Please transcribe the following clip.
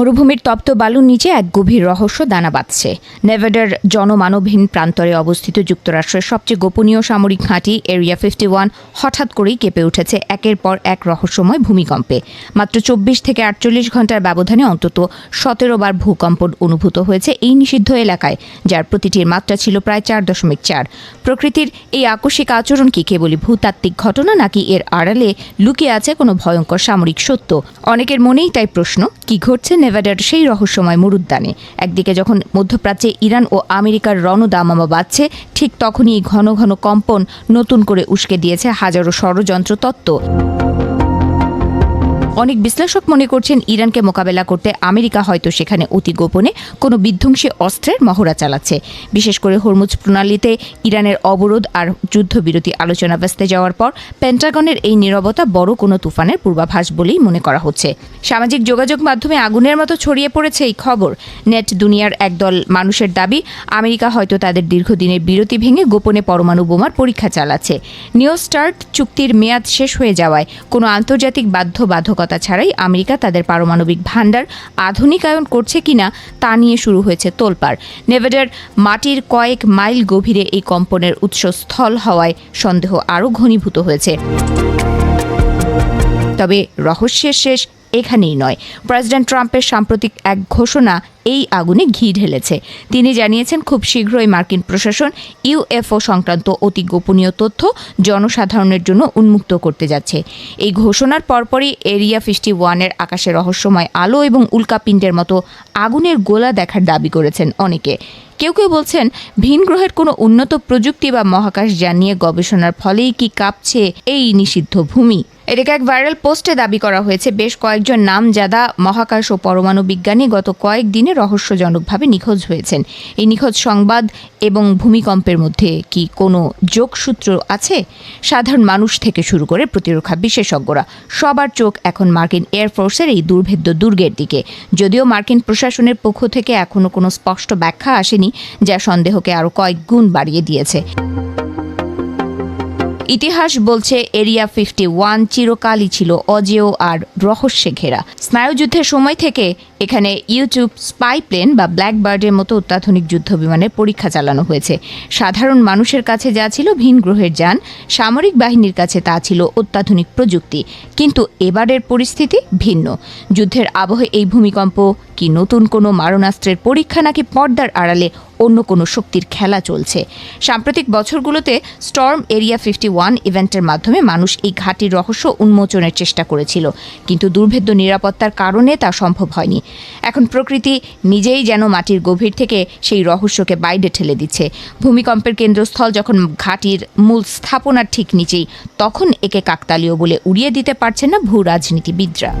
মরুভূমির তপ্ত বালুর নিচে এক গভীর রহস্য দানা বাঁধছে। নেভাডার জনমানবহীন প্রান্তরে অবস্থিত যুক্তরাষ্ট্রের সবচেয়ে গোপনীয় সামরিক ঘাঁটি এরিয়া 51 হঠাৎ করেই কেঁপে উঠেছে একের পর এক রহস্যময় ভূমিকম্পে। মাত্র 24 থেকে 48 ঘন্টার ব্যবধানে অন্তত 17 বার ভূকম্পন অনুভূত হয়েছে এই নিষিদ্ধ এলাকায়, যার প্রতিটির মাত্রা ছিল প্রায় 4.4। প্রকৃতির এই আকস্মিক আচরণ কি কেবলই ভূতাত্ত্বিক ঘটনা, নাকি এর আড়ালে লুকিয়ে আছে কোনো ভয়ঙ্কর সামরিক সত্য? অনেকের মনেই তাই প্রশ্ন, কি ঘটছে নেভাডার সেই রহস্যময় মরুদ্যানে? একদিকে যখন মধ্যপ্রাচ্যে ইরান ও আমেরিকার রণদামামা বাজছে, ঠিক তখনই ঘন ঘন কম্পন নতুন করে উস্কে দিয়েছে হাজারো ষড়যন্ত্র তত্ত্ব। অনেক বিশ্লেষক মনে করছেন ইরানকে মোকাবেলা করতে আমেরিকা হয়তো সেখানে অতি গোপনে কোনো বিধ্বংসী অস্ত্রের মহড়া চালাচ্ছে। বিশেষ করে হরমুজ প্রণালীতে ইরানের অবরোধ আর যুদ্ধবিরতি আলোচনা ভেস্তে যাওয়ার পর পেন্টাগনের এই নীরবতা বড় কোনো তুফানের পূর্বাভাস বলেই মনে করা হচ্ছে। সামাজিক যোগাযোগ মাধ্যমে আগুনের মতো ছড়িয়ে পড়েছে এই খবর। নেট দুনিয়ার একদল মানুষের দাবি, আমেরিকা হয়তো তাদের দীর্ঘদিনের বিরতি ভেঙে গোপনে পরমাণু বোমার পরীক্ষা চালাচ্ছে। নিউ স্টার্ট চুক্তির মেয়াদ শেষ হয়ে যাওয়ায় কোনো আন্তর্জাতিক বাধ্যবাধকতা ছাড়াই আমেরিকা তাদের পারমাণবিক ভান্ডার আধুনিকায়ন করছে কিনা তা নিয়ে শুরু হয়েছে তোলপাড়। নেভাডার মাটির কয়েক মাইল গভীরে এই কম্পনের উৎসস্থল হওয়ায় সন্দেহ আরও ঘনীভূত হয়েছে। তবে রহস্যের শেষ এখানেই নয়। প্রেসিডেন্ট ট্রাম্পের সাম্প্রতিক এক ঘোষণা এই আগুনে ঘি ঢেলেছে। তিনি জানিয়েছেন খুব শীঘ্রই মার্কিন প্রশাসন ইউএফও সংক্রান্ত অতি গোপনীয় তথ্য জনসাধারণের জন্য উন্মুক্ত করতে যাচ্ছে। এই ঘোষণার পরপরই এরিয়া 51-এর আকাশে রহস্যময় আলো এবং উল্কাপিণ্ডের মতো আগুনের গোলা দেখার দাবি করেছেন অনেকে। কেউ কেউ বলছেন ভিন গ্রহের কোনো উন্নত প্রযুক্তি বা মহাকাশ যান নিয়ে গবেষণার ফলেই কি কাঁপছে এই নিষিদ্ধ ভূমি। এটাকে এক ভাইরাল পোস্টে দাবি করা হয়েছে বেশ কয়েকজন নামজাদা মহাকাশ ও পরমাণু বিজ্ঞানী গত কয়েকদিনে রহস্যজনকভাবে নিখোঁজ হয়েছেন। এই নিখোঁজ সংবাদ এবং ভূমিকম্পের মধ্যে কি কোনো যোগসূত্র আছে? সাধারণ মানুষ থেকে শুরু করে প্রতিরক্ষা বিশেষজ্ঞরা সবার চোখ এখন মার্কিন এয়ারফোর্সের এই দুর্ভেদ্য দুর্গের দিকে। যদিও মার্কিন প্রশাসনের পক্ষ থেকে এখনও কোনো স্পষ্ট ব্যাখ্যা আসেনি, যা সন্দেহকে আরও কয়েক গুণ বাড়িয়ে দিয়েছে। ইতিহাস বলছে এরিয়া 51 চিরকালই ছিল অজেয় আর রহস্যে ঘেরা। স্নায়ুযুদ্ধের সময় থেকে এখানে ইউটিউব স্পাই প্লেন বা ব্ল্যাকবার্ডের মতো অত্যাধুনিক যুদ্ধ বিমানের পরীক্ষা চালানো হয়েছে। সাধারণ মানুষের কাছে যা ছিল ভিন গ্রহের যান, সামরিক বাহিনীর কাছে তা ছিল অত্যাধুনিক প্রযুক্তি। কিন্তু এবারের পরিস্থিতি ভিন্ন। যুদ্ধের আবহে এই ভূমিকম্প কি নতুন কোনো মারণাস্ত্রের পরীক্ষা, নাকি পর্দার আড়ালে অন্য কোনো শক্তির খেলা চলছে? সাম্প্রতিক বছরগুলোতে স্টর্ম এরিয়া 51 ইভেন্টের মাধ্যমে মানুষ এই ঘাঁটির রহস্য উন্মোচনের চেষ্টা করেছিল, কিন্তু দুর্ভেদ্য নিরাপত্তার কারণে তা সম্ভব হয়নি। এখন প্রকৃতি নিজেই যেন মাটির গভীর থেকে সেই রহস্যকে বাইরে ঠেলে দিচ্ছে। ভূমিকম্পের কেন্দ্রস্থল যখন ঘাঁটির মূল স্থাপনার ঠিক নিচেই, তখন একে কাকতালীয় বলে উড়িয়ে দিতে পারছেন না ভূ রাজনীতিবিদরা।